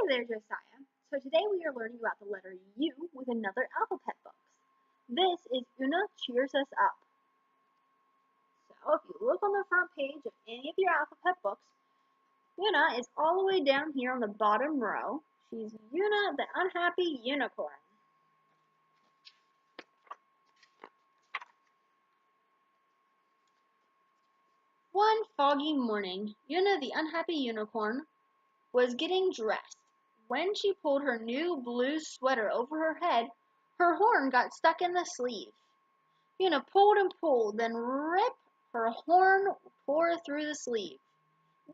Hey there, Josiah. So today we are learning about the letter U with another alphabet book. This is Una Cheers Us Up. So if you look on the front page of any of your alphabet books, Una is all the way down here on the bottom row. She's Una the Unhappy Unicorn. One foggy morning, Una the Unhappy Unicorn was getting dressed. When she pulled her new blue sweater over her head, her horn got stuck in the sleeve. Una pulled and pulled, then rip, her horn tore through the sleeve.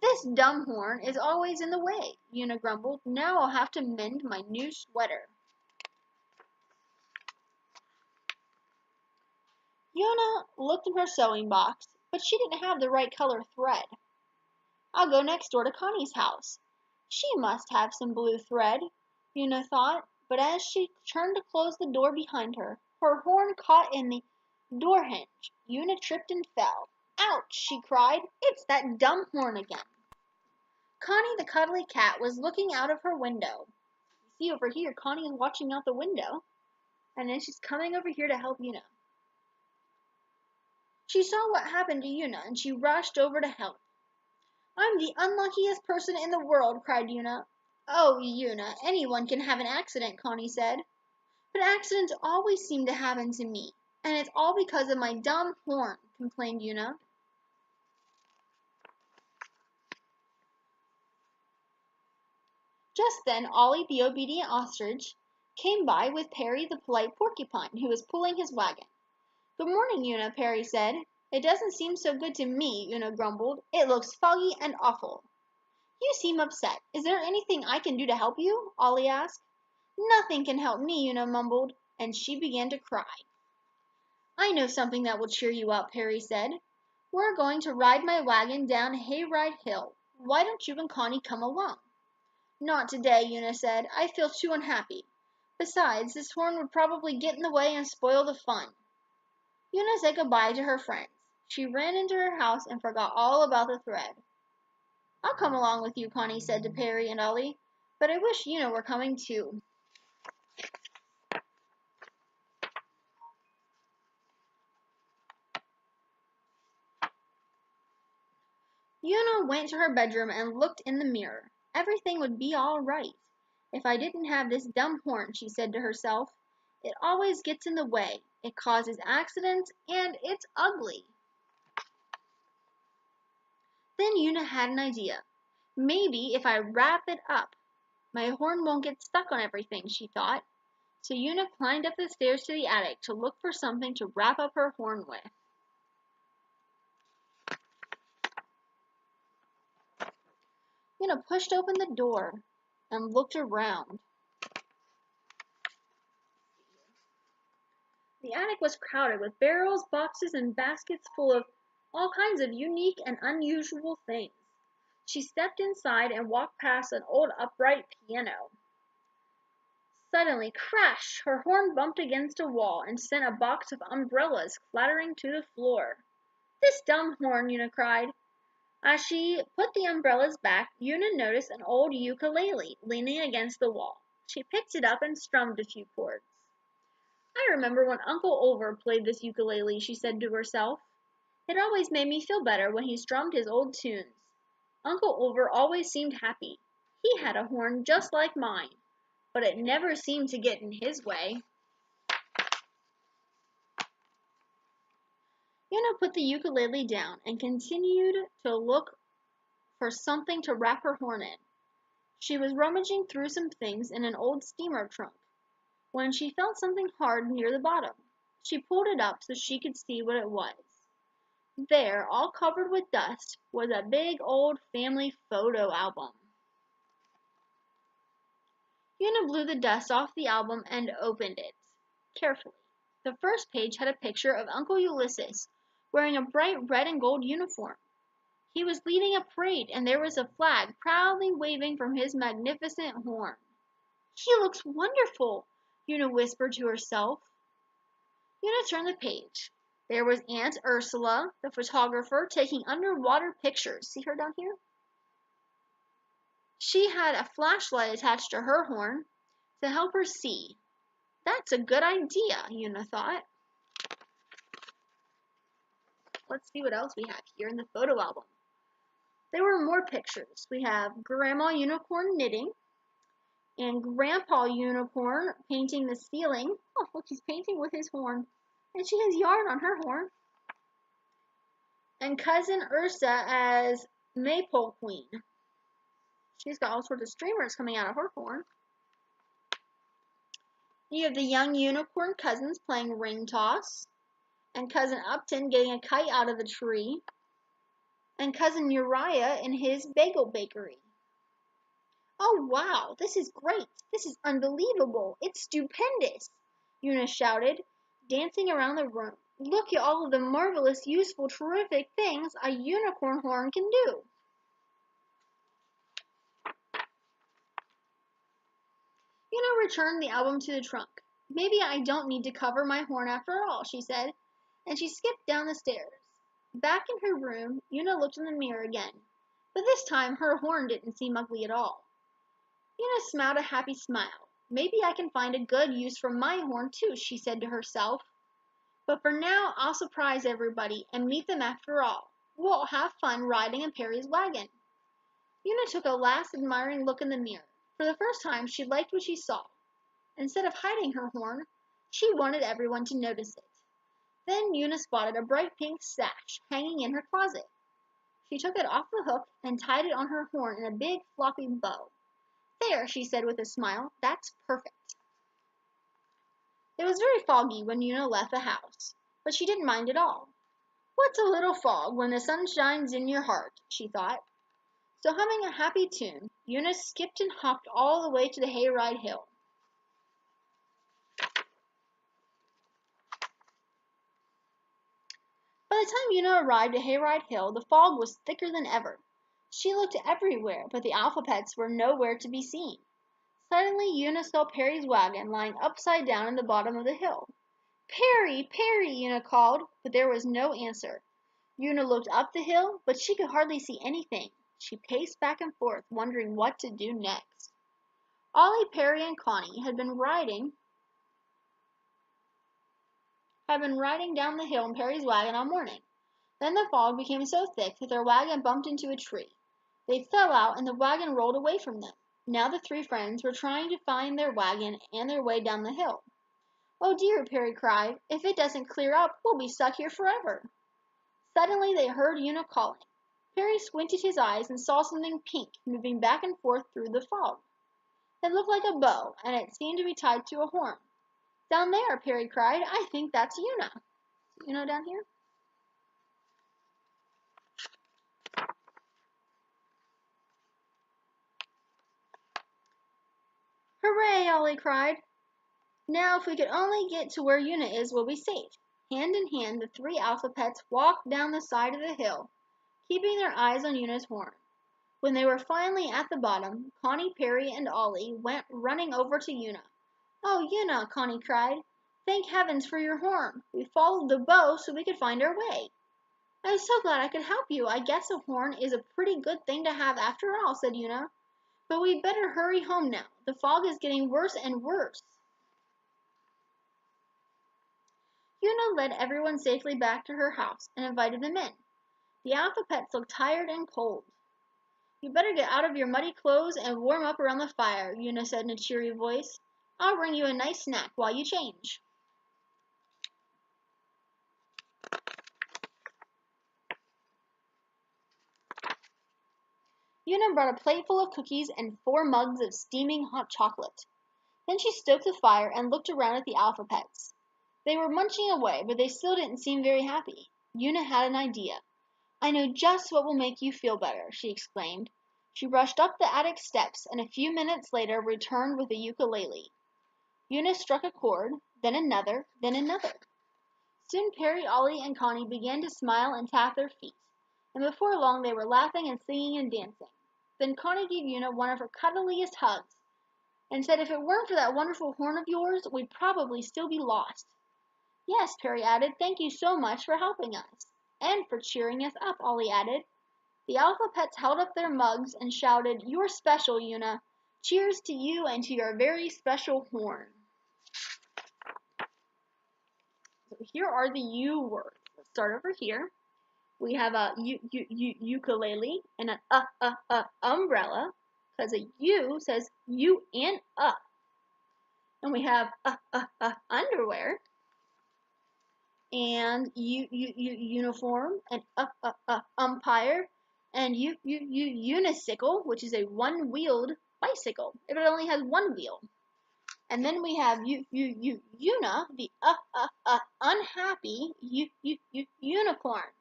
This dumb horn is always in the way, Una grumbled. Now I'll have to mend my new sweater. Una looked in her sewing box, but she didn't have the right color thread. I'll go next door to Connie's house. She must have some blue thread, Una thought, but as she turned to close the door behind her, her horn caught in the door hinge. Una tripped and fell. Ouch, she cried. It's that dumb horn again. Connie the cuddly cat was looking out of her window. You see over here, Connie is watching out the window, and then she's coming over here to help Una. She saw what happened to Una, and she rushed over to help. I'm the unluckiest person in the world, cried Una. Oh, Una, anyone can have an accident, Connie said. But accidents always seem to happen to me, and it's all because of my dumb horn, complained Una. Just then Ollie the obedient ostrich came by with Perry the polite porcupine, who was pulling his wagon. Good morning, Una, Perry said. It doesn't seem so good to me, Una grumbled. It looks foggy and awful. You seem upset. Is there anything I can do to help you? Ollie asked. Nothing can help me, Una mumbled, and she began to cry. I know something that will cheer you up, Perry said. We're going to ride my wagon down Hayride Hill. Why don't you and Connie come along? Not today, Una said. I feel too unhappy. Besides, this horn would probably get in the way and spoil the fun. Una said goodbye to her friends. She ran into her house and forgot all about the thread. I'll come along with you, Connie said to Perry and Ollie, but I wish Una were coming too. Una went to her bedroom and looked in the mirror. Everything would be all right if I didn't have this dumb horn, she said to herself. It always gets in the way. It causes accidents, and it's ugly. Then Una had an idea. Maybe if I wrap it up, my horn won't get stuck on everything, she thought. So Una climbed up the stairs to the attic to look for something to wrap up her horn with. Una pushed open the door and looked around. The attic was crowded with barrels, boxes, and baskets full of all kinds of unique and unusual things. She stepped inside and walked past an old upright piano. Suddenly, crash! Her horn bumped against a wall and sent a box of umbrellas clattering to the floor. This dumb horn, Una cried. As she put the umbrellas back, Una noticed an old ukulele leaning against the wall. She picked it up and strummed a few chords. I remember when Uncle Over played this ukulele, she said to herself. It always made me feel better when he strummed his old tunes. Uncle Over always seemed happy. He had a horn just like mine, but it never seemed to get in his way. Una put the ukulele down and continued to look for something to wrap her horn in. She was rummaging through some things in an old steamer trunk when she felt something hard near the bottom. She pulled it up so she could see what it was. There, all covered with dust, was a big old family photo album. Una blew the dust off the album and opened it carefully. The first page had a picture of Uncle Ulysses wearing a bright red and gold uniform. He was leading a parade, and there was a flag proudly waving from his magnificent horn. He looks wonderful, Una whispered to herself. Una turned the page. There was Aunt Ursula, the photographer, taking underwater pictures. See her down here? She had a flashlight attached to her horn to help her see. That's a good idea, Una thought. Let's see what else we have here in the photo album. There were more pictures. We have Grandma Unicorn knitting and Grandpa Unicorn painting the ceiling. Oh, look, he's painting with his horn. And she has yarn on her horn. And Cousin Ursa as Maypole Queen. She's got all sorts of streamers coming out of her horn. You have the young unicorn cousins playing ring toss. And Cousin Upton getting a kite out of the tree. And Cousin Uriah in his bagel bakery. Oh, wow, this is great. This is unbelievable. It's stupendous, Una shouted, dancing around the room. Look at all of the marvelous, useful, terrific things a unicorn horn can do. Una returned the album to the trunk. Maybe I don't need to cover my horn after all, she said, and she skipped down the stairs. Back in her room, Una looked in the mirror again, but this time her horn didn't seem ugly at all. Una smiled a happy smile. Maybe I can find a good use for my horn too, she said to herself. But for now, I'll surprise everybody and meet them after all. We'll have fun riding in Perry's wagon. Una took a last admiring look in the mirror. For the first time, she liked what she saw. Instead of hiding her horn, she wanted everyone to notice it. Then Una spotted a bright pink sash hanging in her closet. She took it off the hook and tied it on her horn in a big floppy bow. There, she said with a smile, that's perfect. It was very foggy when Una left the house, but she didn't mind at all. What's a little fog when the sun shines in your heart, she thought. So humming a happy tune, Una skipped and hopped all the way to the hayride hill. By the time Una arrived at Hayride Hill, the fog was thicker than ever. She looked everywhere, but the Alphabets were nowhere to be seen. Suddenly, Una saw Perry's wagon lying upside down in the bottom of the hill. Perry, Perry, Una called, but there was no answer. Una looked up the hill, but she could hardly see anything. She paced back and forth, wondering what to do next. Ollie, Perry, and Connie had been riding down the hill in Perry's wagon all morning. Then the fog became so thick that their wagon bumped into a tree. They fell out and the wagon rolled away from them. Now the three friends were trying to find their wagon and their way down the hill. Oh dear, Perry cried. If it doesn't clear up, we'll be stuck here forever. Suddenly they heard Una calling. Perry squinted his eyes and saw something pink moving back and forth through the fog. It looked like a bow, and it seemed to be tied to a horn. Down there, Perry cried. I think that's Una. Una down here? Hooray, Ollie cried. Now if we could only get to where Una is, we'll be safe. Hand in hand, the three Alphabets walked down the side of the hill, keeping their eyes on Una's horn. When they were finally at the bottom, Connie, Perry, and Ollie went running over to Una. Oh, Una, Connie cried. Thank heavens for your horn. We followed the bow so we could find our way. I'm so glad I could help you. I guess a horn is a pretty good thing to have after all, said Una. But we'd better hurry home now. The fog is getting worse and worse. Una led everyone safely back to her house and invited them in. The Alphabets looked tired and cold. You better get out of your muddy clothes and warm up around the fire, Una said in a cheery voice. I'll bring you a nice snack while you change. Una brought a plate full of cookies and 4 mugs of steaming hot chocolate. Then she stoked the fire and looked around at the Alphabets. They were munching away, but they still didn't seem very happy. Una had an idea. I know just what will make you feel better, she exclaimed. She rushed up the attic steps and a few minutes later returned with a ukulele. Una struck a chord, then another, then another. Soon Perry, Ollie, and Connie began to smile and tap their feet, and before long they were laughing and singing and dancing. Then Connie gave Una one of her cuddliest hugs, and said if it weren't for that wonderful horn of yours, we'd probably still be lost. Yes, Perry added, thank you so much for helping us. And for cheering us up, Ollie added. The Alphapets held up their mugs and shouted, "You're special, Una. Cheers to you and to your very special horn." So here are the U words. Let's start over here. We have a ukulele and an umbrella, because a U says U and And we have underwear and uniform and umpire and unicycle, which is a one-wheeled bicycle if it only has one wheel. And then we have Una, the unhappy unicorn.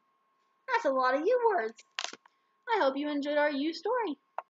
That's a lot of U words. I hope you enjoyed our U story.